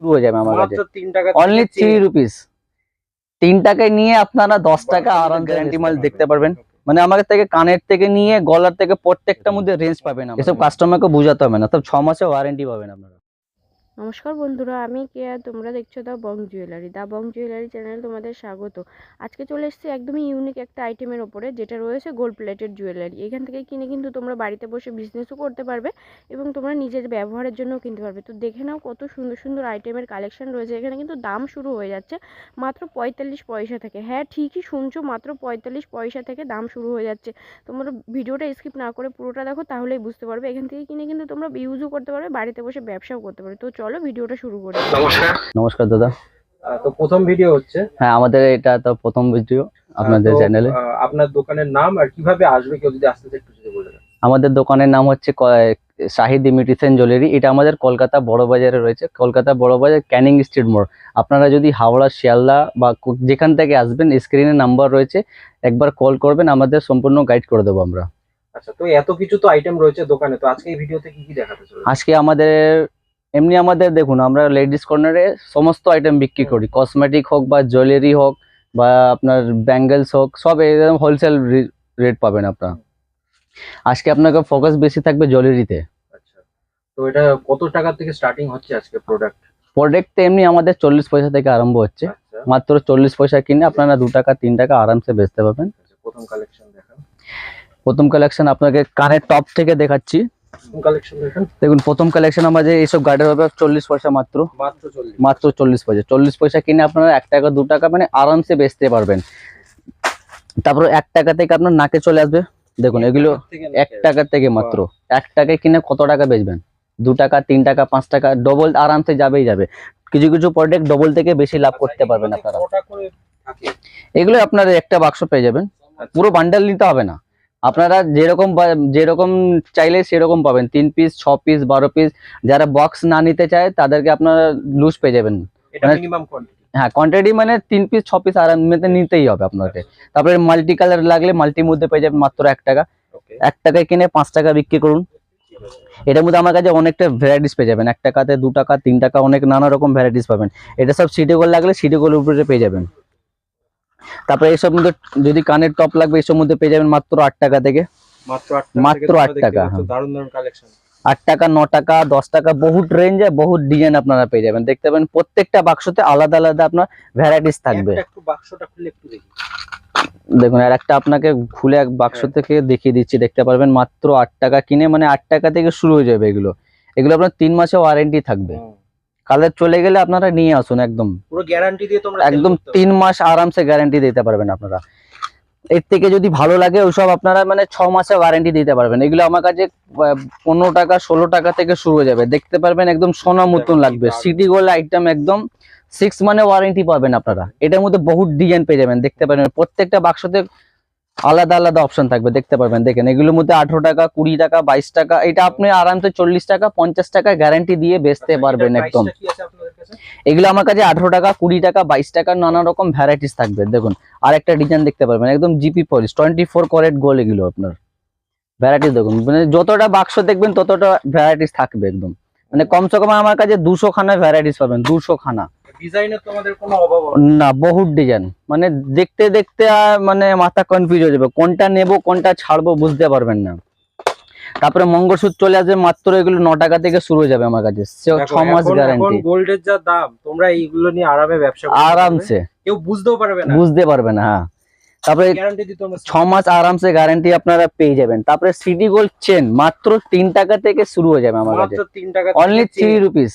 শুরু হয়ে যাবে আমার কাছে মাত্র 3 টাকা অনলি 3 রুপিস। 3 টাকায় নিয়ে আপনারা 10 টাকা আরাম গ্যারান্টি মাল দেখতে পারবেন। মানে আমাদের থেকে কানের থেকে নিয়ে গলার থেকে প্রত্যেকটার মধ্যে রেঞ্জ পাবেন। এসব কাস্টমারকে বোঝাতে হবে না, সব 6 মাসের ওয়ারেন্টি পাবেন আপনারা। নমস্কার বন্ধুরা, আমি কেয়া, তোমরা দেখছো দা বং জুয়েলারি। দা বং জুয়েলারি চ্যানেলে তোমাদের স্বাগত। আজকে চলে এসেছি একদমই ইউনিক একটা আইটেমের ওপরে, যেটা রয়েছে গোল্ড প্লেটেড জুয়েলারি। এখান থেকে কিনে কিন্তু তোমরা বাড়িতে বসে বিজনেসও করতে পারবে এবং তোমরা নিজের ব্যবহারের জন্যও কিনতে পারবে। তো দেখে নাও কত সুন্দর সুন্দর আইটেমের কালেকশন রয়েছে এখানে। কিন্তু দাম শুরু হয়ে যাচ্ছে মাত্র 45 পয়সা থেকে। হ্যাঁ, ঠিকই শুনছো, মাত্র 45 পয়সা থেকে দাম শুরু হয়ে যাচ্ছে। তোমরা ভিডিওটা স্কিপ না করে পুরোটা দেখো, তাহলেই বুঝতে পারবে। এখান থেকে কিনে কিন্তু তোমরা ইউজও করতে পারবে, বাড়িতে বসে ব্যবসাও করতে পারবে। তো চলো ভিডিওটা শুরু করি। নমস্কার। নমস্কার দাদা। তো প্রথম ভিডিও হচ্ছে। হ্যাঁ, আমাদের এটা তো প্রথম ভিডিও আপনাদের চ্যানেলে। আপনার দোকানের নাম আর কিভাবে আসবে কেউ যদি আসতে চায় একটু যদি বলে দেন। আমাদের দোকানের নাম হচ্ছে শাহিদ ইমিটেশন জুয়েলারি। এটা আমাদের কলকাতা বড় বাজারে রয়েছে, কলকাতা বড় বাজার ক্যানিং স্ট্রিট মোড়। আপনারা যদি হাওড়া, শিয়ালদা বা যেখান থেকে আসবেন, স্ক্রিনে নাম্বার রয়েছে, একবার কল করবেন, আমাদের সম্পূর্ণ গাইড করে দেবো আমরা। আচ্ছা, তো এত কিছু তো আইটেম রয়েছে দোকানে, তো আজকে এই ভিডিওতে কি কি দেখাতে চলেছে? আজকে আমাদের দেখুন, আমরা লেডিস কর্নারে সমস্ত আইটেম বিক্রি করি, কসমেটিক হোক বা জুয়েলারি হোক বা আপনার ব্যাঙ্গেলস হোক, সব এরকম হোলসেল রেট পাবেন আপনারা। আজকে আপনাকে ফোকাস বেশি থাকবে জুয়েলারিতে। আচ্ছা, তো এটা কত টাকা থেকে স্টার্টিং হচ্ছে আজকে প্রোডাক্ট এমনি আমাদের 40 পয়সা থেকে আরম্ভ হচ্ছে। আচ্ছা, মাত্র 40 পয়সা কিনে আপনারা 2 টাকা 3 টাকা আরামসে বেচতে পারবেন। প্রথম কালেকশন দেখান। প্রথম কালেকশন আপনাকে কানের টপ থেকে দেখাচ্ছি। কালেকশন দেখেন, দেখুন প্রথম কালেকশন আমাদের এইসব গার্ডের হবে 40 পয়সা মাত্র। মাত্র 40 পয়সা। 40 পয়সা কিনে আপনারা 1 টাকা 2 টাকা মানে আরামসে বেচতে পারবেন। তারপর 1 টাকা থেকে আপনার নাকে চলে আসবে। দেখুন এগুলো 1 টাকা থেকে মাত্র 1 টাকায় কিনে কত টাকা বেচবেন? 2 টাকা 3 টাকা 5 টাকা ডবল আরামসে যাবেই যাবে। কিছু কিছু প্রোডাক্ট ডবল থেকে বেশি লাভ করতে পারবেন আপনারা। এগুলো আপনার একটা বাক্স পেয়ে যাবেন, পুরো বান্ডেল নিতে হবে না। আপনারা যেরকম চাইলে সেরকম পাবেন, 3 পিস 6 পিস 12 পিস। যারা বক্স না নিতে চায় তাদেরকে আপনারা লুজ পেয়ে যাবেন। হ্যাঁ, কোয়ান্টিটি মানে 3 পিস 6 পিস আরামে নিতেই হবে আপনাকে। তারপরে মাল্টি কালার লাগলে মাল্টির মধ্যে পেয়ে যাবেন মাত্র 1 টাকা। 1 টাকায় কিনে 5 টাকা বিক্রি করুন। এটার মধ্যে আমার কাছে অনেকটা ভ্যারাইটিস পেয়ে যাবেন। 1 টাকাতে 2 টাকা 3 টাকা অনেক নানা রকম ভ্যারাইটিস পাবেন। এটা সব সিটি গোল্ড লাগলে সিটি গোল্ড উপরে পেয়ে যাবেন। তারপরে এইসব মধ্যে যদি কানের টপ লাগবে এইসব মধ্যে পেয়ে যাবেন মাত্র 8 টাকা থেকে। মাত্র 8 টাকা। দারুণ দারুণ কালেকশন। 8 টাকা 9 টাকা 10 টাকা বহুত রেঞ্জে বহুত ডিজাইন আপনারা পেয়ে যাবেন। দেখতে পাবেন প্রত্যেকটা বাক্সতে আলাদা আলাদা আপনার ভ্যারাইটিস থাকবে। একটু বাক্সটা খুলে একটু দেখি। দেখুন আর একটা আপনাকে খুলে এক বাক্স থেকে দেখিয়ে দিচ্ছি, দেখতে পারবেন মাত্র 8 টাকা কিনে মানে 8 টাকা থেকে শুরু হয়ে যাবে। এগুলো আপনার 3 মাসে ওয়ারেন্টি থাকবে। কালার চলে গেলে আপনারা নিয়ে আসুন, একদম পুরো গ্যারান্টি দিয়ে তোমরা একদম 3 মাস আরামসে গ্যারান্টি দিতে পারবেন আপনারা। এর থেকে যদি ভালো লাগে ওইসব আপনারা মানে 6 মাসে ওয়ারেন্টি দিতে পারবেন। এগুলো আমার কাছে 15 টাকা 16 টাকা থেকে শুরু হয়ে যাবে। দেখতে পারবেন একদম সোনা মতন লাগবে। সিটি গোল্ড আইটেম একদম 6 মানে ওয়ারেন্টি পাবেন আপনারা। এটার মধ্যে বহুত ডিজাইন পেয়ে যাবেন। দেখতে পারবেন প্রত্যেকটা বাক্সতে আলাদা আলাদা অপশন থাকবে। দেখতে পারবেন, দেখেন এগুলোর মধ্যে 18 টাকা 20 টাকা 22 টাকা। এটা আপনি আরামসে 40 টাকা 50 টাকা গ্যারান্টি দিয়ে বেচতে পারবেন একদম। এগুলো আমার কাছে 18 টাকা 20 টাকা 22 টাকা নানা রকম ভ্যারাইটিস থাকবে। দেখুন আর একটা ডিজাইন দেখতে পারবেন একদম জিপি পলিশ 24 ক্যারেট গোল্ড। এগুলো আপনার ভ্যারাইটিস দেখুন, মানে যতটা বাক্স দেখবেন ততটা ভ্যারাইটিস থাকবে একদম। মানে কমসে কম আমার কাছে 200 খানা ভ্যারাইটিস পাবেন। 200 খানা ডিজাইনের তোমাদের কোনো অভাব না, বহুত ডিজাইন। মানে দেখতে দেখতে মানে মাথা কনফিউজ হয়ে যাবে, কোনটা নেব কোনটা ছাড়বো বুঝতে পারবেন না। তারপরে মঙ্গলসূত্র চলে আসবে মাত্র এগুলো 9 টাকা থেকে শুরু হয়ে যাবে আমার কাছে। 6 মাস গ্যারান্টি। গোল্ডের যা দাম তোমরা এইগুলো নিয়ে আরামে ব্যবসা করতে আরামসে, কেউ বুঝতেও পারবে না। হ্যাঁ। তারপরে 6 মাস আরামসে গ্যারান্টি আপনারা পেয়ে যাবেন। তারপরে সিটি গোল্ড চেন মাত্র 3 টাকা থেকে শুরু হয়ে যাবে আমার কাছে। Only 3 rupees.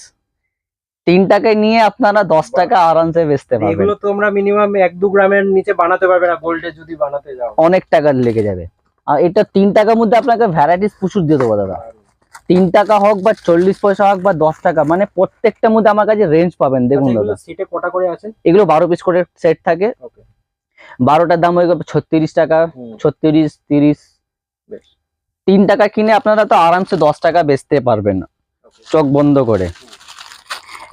3 টাকায় নিয়ে আপনারা 10 টাকা আরামসে বেচতে পারবেন। এগুলো তোমরা মিনিমাম 1-2 গ্রামের নিচে বানাতে পারবে না, গোল্ডে যদি বানাতে যাও অনেক টাকা লেগে যাবে। আর এটা 3 টাকার মধ্যে আপনাকে ভ্যারাইটিস প্রচুর দিয়ে দেবো দাদা। 3 টাকা হোক বা 40 পয়সা হোক বা 10 টাকা, মানে প্রত্যেকটার মধ্যে আমার কাছে রেঞ্জ পাবেন। দেখুন দাদা সেটে কটা করে আছে? এগুলো 12 পিস করে সেট থাকে। 12টার দাম হয়ে যাবে 36 টাকা 36 30। 3 টাকা কিনে আপনারা তো আরামসে 10 টাকা বেচতে পারবেন চোখ বন্ধ করে।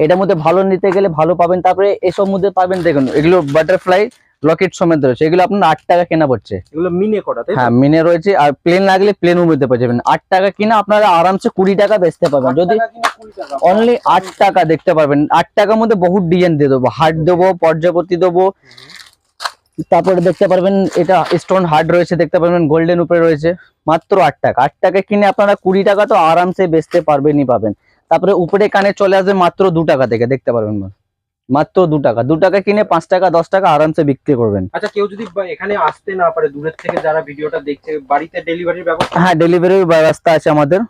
এটার মধ্যে ভালো নিতে গেলে ভালো পাবেন। তারপরে এসব মধ্যে পাবেন দেখুন এগুলো বাটারফ্লাই লকেট সমেত রয়েছে, এগুলো আপনার 8 টাকা কেনা পড়ছে। এগুলো মিনে করা, তাই তো? হ্যাঁ মিনে রয়েছে, আর প্লেন লাগলে প্লেনও মধ্যে পেয়ে যাবেন। 8 টাকা কিনা আপনারা আরামসে 20 টাকা বেচতে পারবেন। 8 যদি টাকা কিনে 20 টাকা। অনলি 8 টাকা দেখতে পারবেন। 8 টাকার মধ্যে বহুত ডিজাইন দিয়ে দেবো, হার্ট দেবো, পর্যাপতি দেবো, তারপরে দেখতে পারবেন এটা স্টোন হার্ট রয়েছে, দেখতে পারবেন গোল্ডেন উপরে রয়েছে, মাত্র 8 টাকা। 8 টাকা কিনে আপনারা 20 টাকা তো আরামসে বেচতে পারবেনই পাবেন। তারপরে উপরে কানে চলে আসবে মাত্র 2 টাকা থেকে, দেখতে পারবেন মাত্র 2 টাকা। 2 টাকা কিনে 5 টাকা 10 টাকা আরামসে বিক্রি করবেন। আচ্ছা, কেউ যদি এখানে আসতে না পারে, দূরের থেকে যারা ভিডিওটা দেখছে, বাড়িতে ডেলিভারির ব্যবস্থা? হ্যাঁ ডেলিভারির ব্যবস্থা আছে আমাদের।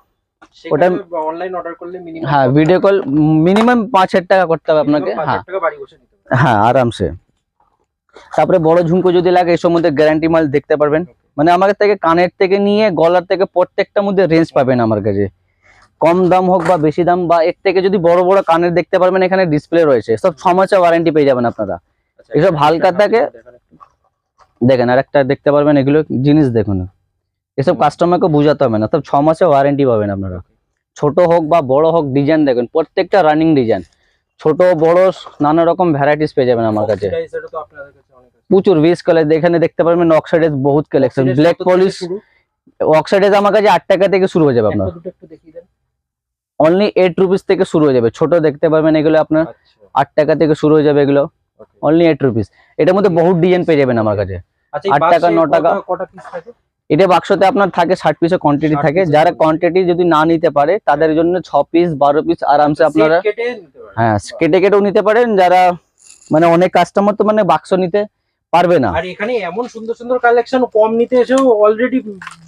ওটা অনলাইন অর্ডার করলে মিনিমাম? হ্যাঁ ভিডিও কল মিনিমাম 5,000 টাকা করতে হবে আপনাকে। 5,000 টাকা বাড়ি বসে নিতে পারবেন। হ্যাঁ আরামসে। তারপরে বড় ঝুমকো যদি লাগে এসব মধ্যে গ্যারান্টি মাল দেখতে পারবেন। মানে আমার থেকে কানের থেকে নিয়ে গলার থেকে প্রত্যেকটার মধ্যে রেঞ্জ পাবেন আমার কাছে, কম দাম হোক বা বেশি দাম, বা এর থেকে যদি বড় বড় কানের দেখতে পারবেন, এখানে ডিসপ্লে রয়েছে, সব 6 মাসের ওয়ারেন্টি পেয়ে যাবেন আপনারা। আচ্ছা, এসব হালকা থাকে, দেখেন আর একটা দেখতে পারবেন, এগুলো জিনিস দেখুন, এসব কাস্টমারকে বোঝাতে হবে না, সব 6 মাসের ওয়ারেন্টি পাবেন আপনারা। ছোট হোক বা বড় হোক ডিজাইন দেখুন, প্রত্যেকটা রানিং ডিজাইন, ছোট বড় নানা রকম ভ্যারাইটিস পেয়ে যাবেন আমার কাছে। অক্সিডাইজারও তো আপনাদের কাছে অনেক আছে। প্রচুর 20 কালার এখানে দেখতে পারবেন, অক্সাইডেজ বহুত কালেকশন, Oxidase ব্ল্যাক কত থেকে পলিশ, শুরু? অক্সাইডেজ আমার কাছে 8 টাকা থেকে শুরু হয়ে যাবে আপনার, একটা দুটো একটু দেখিয়ে দেন। অনলি 8 রুপিস থেকে শুরু হয়ে যাবে। ছোট দেখতে পারবেন এগুলো আপনার আচ্ছা, 8 টাকা থেকে শুরু হয়ে যাবে, এগুলো okay. Only 8 rupees. এটার মধ্যে বহুত ডিজাইন পেয়ে যাবেন আমার কাছে। আচ্ছা, এই 8 টাকা, বাক্সে 9 টাকা। কটা পিস থাকে? এটা বাক্সতে আপনার থাকে 60 পিসের কোয়ান্টিটি 60 থাকে। piece-এর যারা quantity। কোয়ান্টিটি যদি না নিতে পারে তাদের জন্য 6 পিস 12 পিস আরামসে আপনারা সেট কেটে নিতে পারেন। হ্যাঁ কেটে কেটেও নিতে পারেন। যারা মানে অনেক কাস্টমার তো মানে বাক্স নিতে পারবে না। আর এখানে এমন সুন্দর সুন্দর কালেকশন, কম নিতে এসেও অলরেডি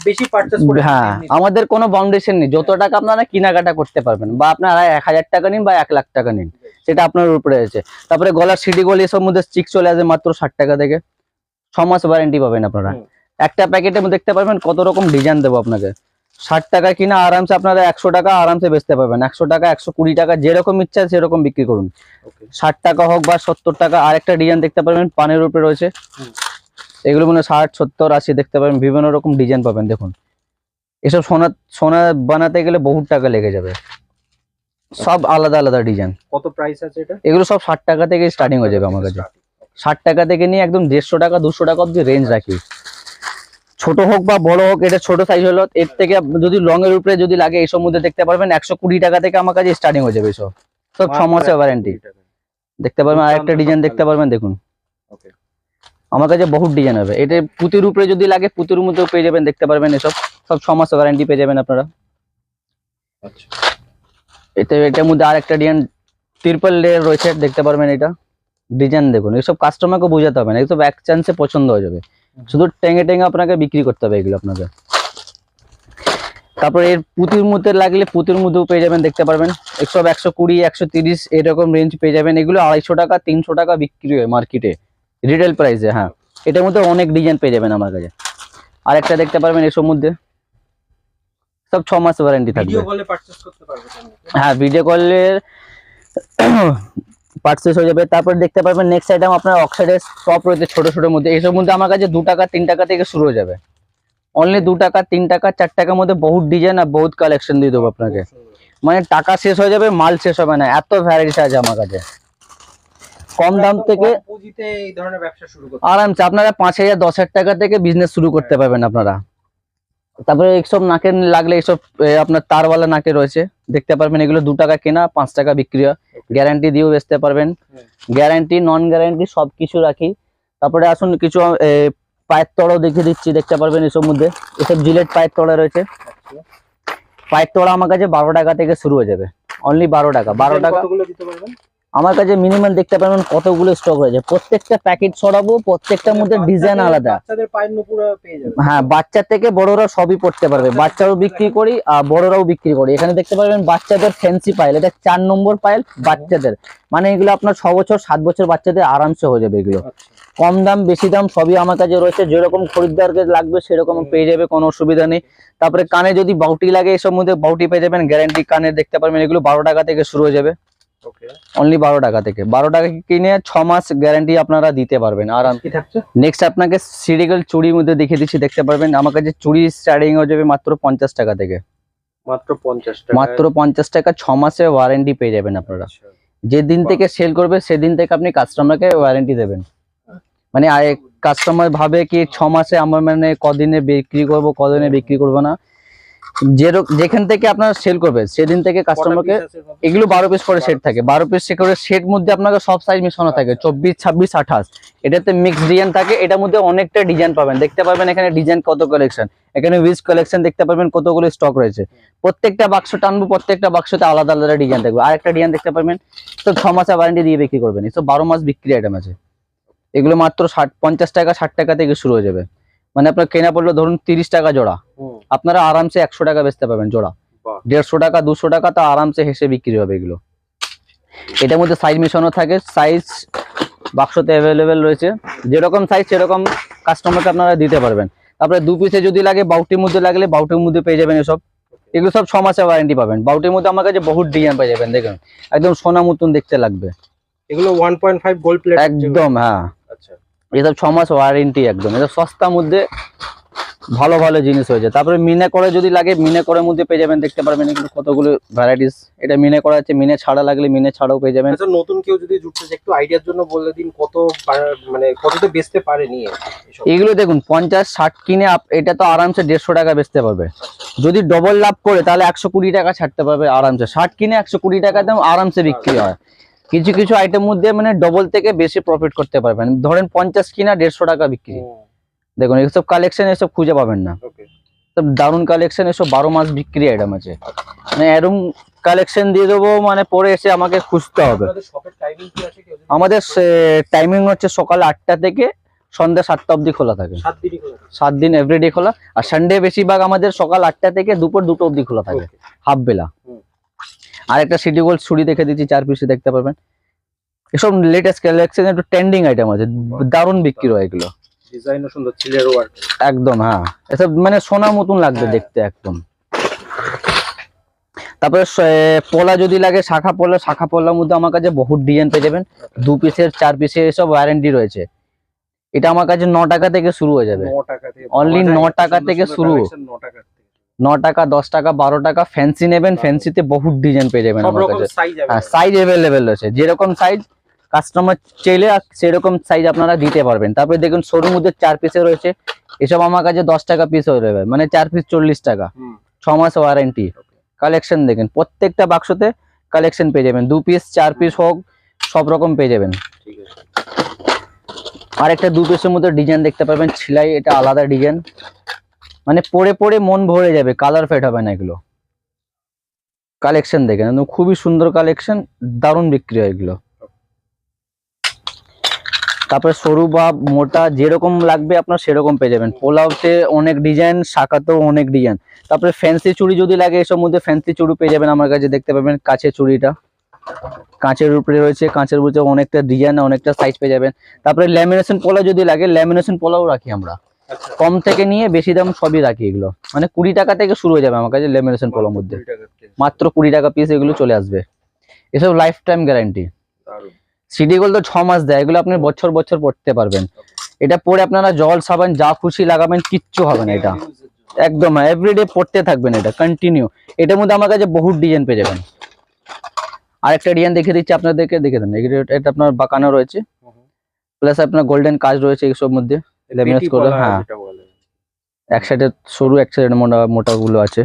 বেশি পারচেজ করে। হ্যাঁ আমাদের কোনো বাউন্ডেশন নেই, যত টাকা আপনারা কেনাকাটা করতে পারবেন, বা আপনারা 1000 টাকা নিন বা 1 লাখ টাকা নিন, সেটা আপনার উপরে আছে। তারপরে গলার সিডি গলি এসব মধ্যে স্টিক চলে আসে মাত্র 60 টাকা থেকে, 6 মাস ওয়ারেন্টি পাবেন আপনারা। একটা প্যাকেটে দেখতে পারবেন কত রকম ডিজাইন দেবো আপনাকে। 60 টাকা কিনা আরামসে আপনারা 100 টাকা আরামসে বেচতে পারবেন। 100 টাকা 120 টাকা যেরকম ইচ্ছা সেরকম বিক্রি করুন। 60 টাকা হোক বা 70 টাকা। আরেকটা ডিজাইন দেখতে পারবেন পানের উপরে রয়েছে, এগুলো মানে 60 70 80 দেখতে পাবেন, বিভিন্ন রকম ডিজাইন পাবেন। দেখুন এসব সোনা সোনা বানাতে গেলে বহুত টাকা লেগে যাবে, সব আলাদা আলাদা ডিজাইন। কত প্রাইস আছে এটা? এগুলো সব 60 টাকা থেকে স্টার্টিং হয়ে যাবে আমার কাছে। 60 টাকা থেকে নিয়ে একদম 150 টাকা 200 টাকা অব্দি রেঞ্জ রাখি। ছোট হোক বা বড় হোক, এটা ছোট সাইজ হলো, এর থেকে যদি লং এর উপরে যদি লাগে এইসব মধ্যে দেখতে পারবেন 120 টাকা থেকে আমার কাছে স্টার্টিং হয়ে যাবে। সব সব 6 মাসের ওয়ারেন্টি দেখতে পারবেন। আরেকটা ডিজাইন দেখতে পারবেন, দেখুন আমার কাছে বহুত ডিজাইন হবে। এটা পুঁতির উপরে যদি লাগে পুঁতির মধ্যেও পেয়ে যাবেন, দেখতে পারবেন। এসব সব 6 মাসের ওয়ারেন্টি পেয়ে যাবেন আপনারা। আচ্ছা, এটার মধ্যে আরেকটা ডিজাইন ট্রিপল লেয়ার রয়েছে, দেখতে পারবেন। এটা ডিজাইন দেখুন, এসব কাস্টমারকে বোঝাতে হবে না, এসব এক চান্সে পছন্দ হয়ে যাবে। শুধু টেঙে টেঙে আপনাকে বিক্রি করতে হবে এগুলো আপনাকে। তারপরে এর পুঁতির মধ্যে লাগলে পুঁতির মধ্যেও পেয়ে যাবেন, দেখতে পারবেন। 120 130 এরকম রেঞ্জ পেয়ে যাবেন। এগুলো 250 টাকা 300 টাকা বিক্রি হয় মার্কেটে রিটেল প্রাইসে। হ্যাঁ এটার মধ্যে অনেক ডিজাইন পেয়ে যাবেন আমার কাছে। আরেকটা দেখতে পারবেন এসব মধ্যে, সব 6 মাস ওয়ারেন্টি থাকবে। ভিডিও কলে পারচেজ করতে পারবে? হ্যাঁ ভিডিও কলের পারচেস হয়ে যাবে। তারপর দেখতে পারবেন নেক্সট আইটেম আপনার অক্সাইডের টপ রয়েছে ছোট ছোট মধ্যে। এইসব মধ্যে আমার কাছে 2 টাকা 3 টাকা থেকে শুরু হয়ে যাবে। অনলি 2 টাকা 3 টাকা 4 টাকার মধ্যে বহুত ডিজাইন আর বহুত কালেকশন দিয়ে দেবো আপনাকে। মানে টাকা শেষ হয়ে যাবে, মাল শেষ হবে না, এত ভ্যারাইটিস আছে আমার কাছে। কম দাম থেকে পুঁজিতে এই ধরনের ব্যবসা শুরু করতে আরামসে আপনারা 5000 10,000 টাকা থেকে বিজনেস শুরু করতে পারবেন আপনারা। তারপরে এইসব নাকে লাগলে এইসব আপনার তারওয়ালা নাকে রয়েছে, দেখতে পারবেন। এগুলো 2 টাকা কেনা 5 টাকা বিক্রি হয়, গ্যারান্টি দিয়েও বেচতে পারবেন। গ্যারান্টি নন গ্যারান্টি সব কিছু রাখি। তারপরে আসুন কিছু পায়ের তড়াও দেখিয়ে দিচ্ছি, দেখতে পারবেন। এসব মধ্যে এসব জিলেট পায়ের তড়া রয়েছে। পায়ের তড়া আমার কাছে 12 টাকা থেকে শুরু হয়ে যাবে, অনলি 12 টাকা। 12 টাকা কতগুলো দিতে পারবেন? আমার কাছে মিনিমাম দেখতে পারবেন কতগুলো স্টক রয়েছে। প্রত্যেকটা প্যাকেট ছড়াবো, প্রত্যেকটার মধ্যে ডিজাইন আলাদা। বাচ্চাদের পায়ের নুপুর পেয়ে যাবে। হ্যাঁ বাচ্চা থেকে বড়রা সবই পড়তে পারবে। বাচ্চারাও বিক্রি করি আর বড়রাও বিক্রি করি। এখানে দেখতে পারবেন বাচ্চাদের ফ্যান্সি পায়েল, এটা 4 নম্বর পায়েল বাচ্চাদের। মানে এগুলো আপনার 6 বছর 7 বছর বাচ্চাদের আরামসে হয়ে যাবে এগুলো। কম দাম বেশি দাম সবই আমার কাছে রয়েছে, যেরকম খরিদ্দারকে লাগবে সেরকম পেয়ে যাবে, কোনো অসুবিধা নেই। তারপরে কানে যদি বাউটি লাগে এসব মধ্যে বাউটি পেয়ে যাবেন, গ্যারান্টি কানে দেখতে পারবেন। এগুলো 12 টাকা থেকে শুরু হয়ে যাবে, অনলি 12 টাকা থেকে। 12 টাকা কিনে 6 মাস গ্যারান্টি আপনারা দিতে পারবেন আরাম। নেক্সট আপনাকে সিরিগাল চুড়ির মধ্যে দেখিয়ে দিচ্ছি, দেখতে পারবেন। আমার কাছে চুড়ি স্টার্টিং হয়ে যাবে মাত্র 50 টাকা থেকে, মাত্র 50 টাকা। মাত্র 50 টাকা 6 মাসের ওয়ারেন্টি পেয়ে যাবেন আপনারা। যেদিন থেকে সেল করবে সেদিন থেকে আপনি কাস্টমারকে ওয়ারেন্টি দেবেন। মানে কাস্টমার ভাবে কি 6 মাসে আমার মানে কদিনে বিক্রি করব কদিনে বিক্রি করব না, যেখান থেকে আপনারা সেল করবে সেদিন থেকে কাস্টমারকে এগুলো 12 পিস করে সেট থাকে, 12 পিস করে সেট মধ্যে আপনাকে সব সাইজ মিশানো থাকে, 24, 26, 28। এটাতে মিক্স ডিজাইন থাকে, এটার মধ্যে অনেকটা ডিজাইন পাবেন, দেখতে পাবেন এখানে ডিজাইন কত কালেকশন, এখানে উইজ কালেকশন দেখতে পাবেন কতগুলো স্টক রয়েছে। প্রত্যেকটা বাক্স টানবো, প্রত্যেকটা বাক্সতে আলাদা আলাদা ডিজাইন থাকবে। আর একটা ডিজাইন দেখতে পাবেন তো 6 মাসের ওয়ারেন্টি দিয়ে বিক্রি করবেন, এসব 12 মাস বিক্রি আইটেম আছে। এগুলো মাত্র 50 টাকা 60 টাকা থেকে শুরু হয়ে যাবে, মানে আপনার কেনা পড়লো ধরুন 30 টাকা জোড়া, আপনারা আরামসে 100 টাকা বেচতে পাবেন জোড়া, 150 টাকা 200 টাকা তো আরামসে হেসে বিক্রি হবে এগুলো। এটার মধ্যে সাইজ মেশানো থাকে, সাইজ বাক্সতে অ্যাভেলেবেল রয়েছে, যেরকম সাইজ সেরকম কাস্টমারকে আপনারা দিতে পারবেন। তারপরে 2 পিসে যদি লাগে, বাউটির মধ্যে লাগলে বাউটির মধ্যে পেয়ে যাবেন এসব। এগুলো সব 6 মাসের ওয়ারেন্টি পাবেন। বাউটির মধ্যে আমার কাছে বহুত ডিজাইন পেয়ে যাবেন, দেখুন একদম সোনা মতন দেখতে লাগবে এগুলো 1.5 গোল্ড প্লেট একদম। হ্যাঁ, আচ্ছা, এসব 6 মাস ওয়ারেন্টি একদম, এসব সস্তার মধ্যে ভালো ভালো জিনিস হয়েছে। তারপরে মিনে করে যদি লাগে, মিনে করার মধ্যে পেয়ে যাবেন, দেখতে পারবেন এগুলো কতগুলো ভ্যারাইটিস। এটা মিনে করা আছে, মিনে ছাড়া লাগলে মিনে ছাড়াও পেয়ে যাবেন। আচ্ছা, নতুন কেউ যদি জুটতে চায় একটু আইডিয়ার জন্য বলে দিন, কত মানে কততে বেচতে পারে নিয়ে এসব? এগুলো দেখুন 50-60 কিনে এটা তো আরামসে 150 টাকা বেচতে পারবে। যদি ডবল লাভ করে তাহলে 120 টাকা ছাড়তে পারবে আরামসে। 60 কিনে 120 টাকা দাম আরামসে বিক্রি হয়। কিছু কিছু আইটেম মধ্যে মানে ডবল থেকে বেশি প্রফিট করতে পারবেন, ধরেন 50 কিনা 150 টাকা বিক্রি। দেখুন এসব কালেকশন এসব খুঁজে পাবেন না, সব দারুণ কালেকশন, এসব 12 মাস বিক্রি আইটেম আছে। মানে এরকম কালেকশন দিয়ে দেবো, মানে পরে এসে আমাকে খুঁজতে হবে। আমাদের টাইমিং হচ্ছে সকাল 8টা থেকে সন্ধ্যা 7টা অবধি খোলা থাকে, 7 দিন এভরিডে খোলা। আর সানডে বেশিরভাগ আমাদের সকাল 8টা থেকে দুপুর 2টো অবধি খোলা থাকে, হাফ বেলা। আর একটা সিটি গোল্ড ছুরি দেখে দিচ্ছি, 4 পিসে দেখতে পারবেন। এসব লেটেস্ট কালেকশন, একটু ট্রেন্ডিং আইটেম আছে, দারুণ বিক্রি হয় এগুলো, ডিজাইনও সুন্দর, ছিলের ওয়ার্ক একদম। হ্যাঁ, এসব মানে সোনার মতন লাগবে দেখতে একদম। তারপরে পলা যদি লাগে, শাখা পলার মধ্যে আমার কাছে বহুত ডিজাইন পেয়ে যাবেন। 2 পিসের 4 পিসের এসব ওয়ারেন্টি রয়েছে। এটা আমার কাছে 9 টাকা থেকে শুরু হয়ে যাবে, 9 টাকা থেকে, অনলি 9 টাকা থেকে শুরু। 9 টাকা থেকে, 9 টাকা 10 টাকা 12 টাকা। ফ্যান্সি নেবেন, ফ্যান্সিতে বহুত ডিজাইন পেয়ে যাবেন সব আমার রকম কাছে। সাইজ হ্যাঁ, সাইজ অ্যাভেলেবেল রয়েছে, যেরকম সাইজ কাস্টমার চাইলে সেরকম সাইজ আপনারা দিতে পারবেন। তারপরে দেখুন শোরুম মধ্যে 4 পিসে রয়েছে, এসব আমার কাছে 10 টাকা পিস হয়ে যাবে, মানে 4 পিস 40 টাকা, 6 মাস ওয়ারেন্টি। কালেকশন দেখেন, প্রত্যেকটা বাক্সতে কালেকশন পেয়ে যাবেন, 2 পিস 4 পিস হোক সব রকম পেয়ে যাবেন। ঠিক আছে। আর একটা 2 পিসের মধ্যে ডিজাইন দেখতে পাবেন, ছিলাই, এটা আলাদা ডিজাইন, মানে পরে পরে মন ভরে যাবে, কালার ফেড হবে না এগুলো। কালেকশন দেখেন, খুবই সুন্দর কালেকশন, দারুণ বিক্রি হয় এগুলো। তারপরে সরু বা মোটা যেরকম লাগবে আপনার সেরকম পেয়ে যাবেন। পোলাওতে অনেক ডিজাইন, শাখাতেও অনেক ডিজাইন। তারপরে ফ্যান্সি চুড়ি যদি লাগে, এসব মধ্যে ফ্যান্সি চুড়ি পেয়ে যাবেন আমার কাছে, দেখতে পাবেন কাঁচের চুড়িটা, কাঁচের উপরে রয়েছে, কাঁচের উপরে অনেকটা ডিজাইন, অনেকটা সাইজ পেয়ে যাবেন। তারপরে ল্যামিনেশন পোলা যদি লাগে, ল্যামিনেশন পোলাও রাখি আমরা, কম থেকে নিয়ে বেশি দাম সবই রাখি এগুলো। মানে 20 টাকা থেকে শুরু হয়ে যাবে আমার কাছে ল্যামিনেশন পোলার মধ্যে, মাত্র 20 টাকা পিস এগুলো চলে আসবে। এসব life time guarantee. City gold তো 6 মাস দেয়, এগুলো আপনি বছর বছর পড়তে পারবেন। এটা পরে আপনারা জল সাবান যা খুশি লাগাবেন, কিচ্ছু হবে না এটা, একদম এভরিডে পড়তে থাকবেন এটা কন্টিনিউ। এটার মধ্যে আমার কাছে বহুত ডিজাইন পেয়ে যাবেন। আরেকটা ডিজাইন দেখে দিচ্ছি আপনাদেরকে, দেখে দেন। এটা আপনার বাঁকানো রয়েছে, প্লাস আপনার গোল্ডেন কাজ রয়েছে এইসব মধ্যে, লেমিনেট করে। হ্যাঁ, এক সাইডে সরু, এক সাইডে মোটা মোটা গুলো আছে।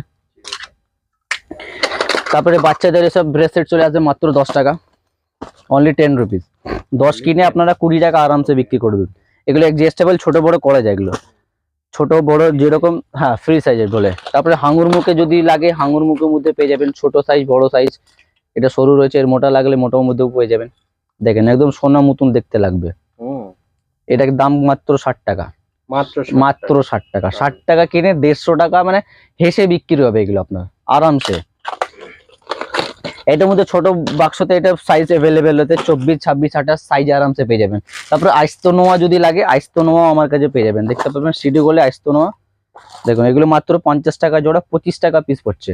তারপরে বাচ্চাদের এসব ব্রেসলেট চলে আসবে মাত্র 10 টাকা, অনলি 10 রুপিস। 10 কিনে আপনারা 20 টাকা আরামসে বিক্রি করে দিন। এগুলো অ্যাডজাস্টেবল, ছোট বড় করা যায় এগুলো, ছোট বড় যেরকম। হ্যাঁ, ফ্রি সাইজের বলে। তারপরে হাঙুর মুখে যদি লাগে, হাঙুর মুখের মধ্যে পেয়ে যাবেন ছোট সাইজ, বড় সাইজ। এটা সরু রয়েছে, এর মোটা লাগলে মোটার মধ্যেও পেয়ে যাবেন। দেখেন একদম সোনা মতন দেখতে লাগবে। এটার দাম মাত্র 60 টাকা, মাত্র 60 টাকা। 60 টাকা কিনে 150 টাকা মানে হেসে বিক্রি হবে এগুলো আপনার আরামসে। এটার মধ্যে ছোট বাক্সতে এটা সাইজ অ্যাভেলেবেল হতে 24, 26, 28 সাইজ আরামসে পেয়ে যাবেন। তারপরে আইস্তো নোয়া যদি লাগে, আইস্তো নোয়া আমার কাছে পেয়ে যাবেন, দেখতে পাবেন সিডি গোলে আইস্তো নোয়া। দেখুন এগুলো মাত্র 50 টাকা জোড়া, 25 টাকা পিস পড়ছে।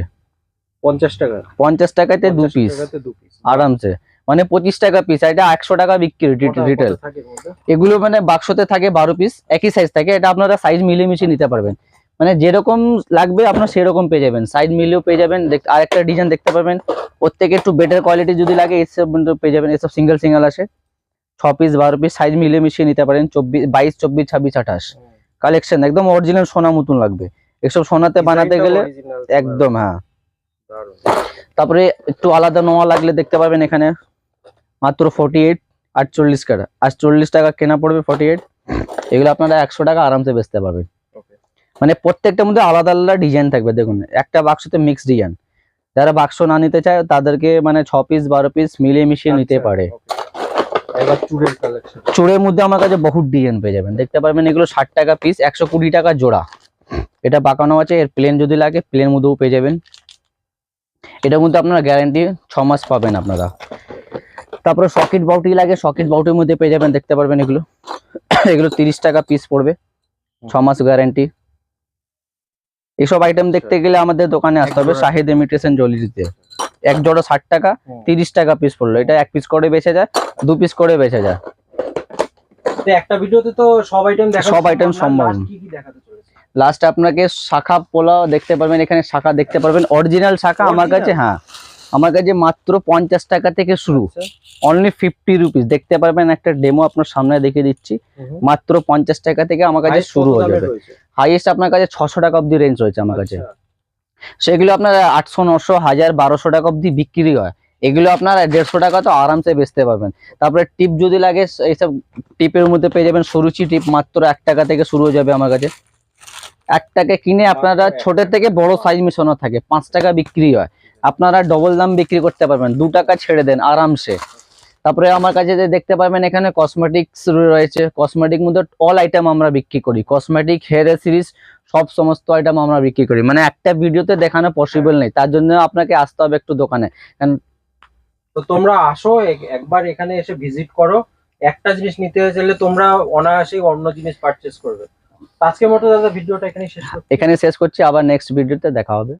50 টাকা, 50 টাকাতে 2 পিস আরামসে, মানে 25 টাকা পিস। এটা 100 টাকা বিক্রি রিটেল। এগুলো মানে বাক্সতে থাকে 12 পিস, একই সাইজ থাকে। এটা আপনারা সাইজ মিলিয়ে নিতে পারবেন, মানে যেরকম লাগবে আপনার সেরকম পেয়ে যাবেন, সাইজ মিলিয়েও পেয়ে যাবেন। আর একটা ডিজাইন দেখতে পাবেন, প্রত্যেকে একটু বেটার কোয়ালিটি যদি লাগে এসব পেয়ে যাবেন। এসব সিঙ্গেল আসে, 6 পিস 12 পিস সাইজ মিলে মিশিয়ে নিতে পারেন। 22 24 26 28 কালেকশন একদম অরিজিনাল সোনা মতন লাগবে। এসব সোনাতে বানাতে গেলে একদম হ্যাঁ। তারপরে একটু আলাদা নোয়া লাগলে দেখতে পাবেন এখানে মাত্র 48 48 টাকা, আর 40 টাকা কেনা পড়বে 48। এগুলো আপনারা 100 টাকা আরামসে বেচতে পারবেন। মানে প্রত্যেকটার মধ্যে আলাদা আলাদা ডিজাইন থাকবে। দেখুন একটা বাক্সতে মিক্স ডিজাইন, যারা বাক্স না নিতে চায় তাদেরকে মানে 6 পিস 12 পিস মিলিয়ে মিশিয়ে নিতে পারে। এবার চুড়ের কালেকশন, চোরের মধ্যে আমার কাছে বহুত ডিজাইন পেয়ে যাবেন। দেখতে পারবেন এগুলো 60 টাকা পিস, 120 টাকা জোড়া। এটা বাঁকানো আছে, এর প্লেন যদি লাগে প্লেন মধ্যেও পেয়ে যাবেন। এটার মধ্যে আপনারা গ্যারান্টি 6 মাস পাবেন আপনারা। তারপরে সকেট বাউটি লাগে, সকেট বাউটির মধ্যে পেয়ে যাবেন। দেখতে পারবেন এগুলো এগুলো 30 টাকা পিস পড়বে, 6 মাস গ্যারান্টি। এইসব আইটেম দেখতে গেলে আমাদের দোকানে আসতে হবে, শাহিদ ইমিটেশন জুয়েলারিতে। এক জোড়া 60 টাকা, 30 টাকা পিস পড়লো। এটা 1 পিস করে বেচা যায়, 2 পিস করে বেচা যায়। তো একটা ভিডিওতে তো সব আইটেম দেখা, সব item সম্ভব। কি কি দেখাতে চলেছে? লাস্ট আপনাকে শাখা পোলা দেখতে পারবেন, এখানে শাখা দেখতে পারবেন, অরিজিনাল শাখা আমার কাছে। হ্যাঁ, আমার কাছে মাত্র 50 টাকা থেকে শুরু, অনলি 50 রুপিস। দেখতে পারবেন একটা ডেমো আপনার সামনে দেখিয়ে দিচ্ছি। মাত্র 50 টাকা থেকে আমার কাছে শুরু হয়ে যাবে। হাইয়েস্ট আপনার কাছে 600 টাকা অব্দি রেঞ্জ রয়েছে আমার কাছে। সেগুলো আপনার 800 900 1000 1200 টাকা অব্দি বিক্রি হয়। এগুলো আপনার 150 টাকা তো আরামসে বেচতে পারবেন। তারপরে টিপ যদি লাগে, এইসব টিপের মধ্যে পেয়ে যাবেন সরুচি টিপ, মাত্র 1 টাকা থেকে শুরু হয়ে যাবে আমার কাছে। 1 টাকা কিনে আপনারা ছোট থেকে বড় সাইজ মিশানো থাকে, 5 টাকা বিক্রি হয়। আপনারা ডবল দাম বিক্রি করতে পারবেন, 2 টাকা ছেড়ে দেন আরামসে। তারপরে আমার কাছে যে দেখতে পারবেন এখানে কসমেটিক্স রয়েছে। কসমেটিক মধ্যে অল আইটেম আমরা বিক্রি করি, কসমেটিক হেয়ার সিরিজ সব সমস্ত আইটেম আমরা বিক্রি করি। মানে একটা ভিডিওতে দেখানো পসিবল নেই, তার জন্য আপনাকে আসতে হবে একটু দোকানে। তো তোমরা আসো, একবার এখানে এসে ভিজিট করো। একটা জিনিস নিতে চাইলে তোমরা অনায়াসেই অন্য জিনিস পারচেজ করবে। আজকের মতো দাদা ভিডিওটা এখানে শেষ করছি। এখানে শেষ করছি, আবার নেক্সট ভিডিওতে দেখা হবে।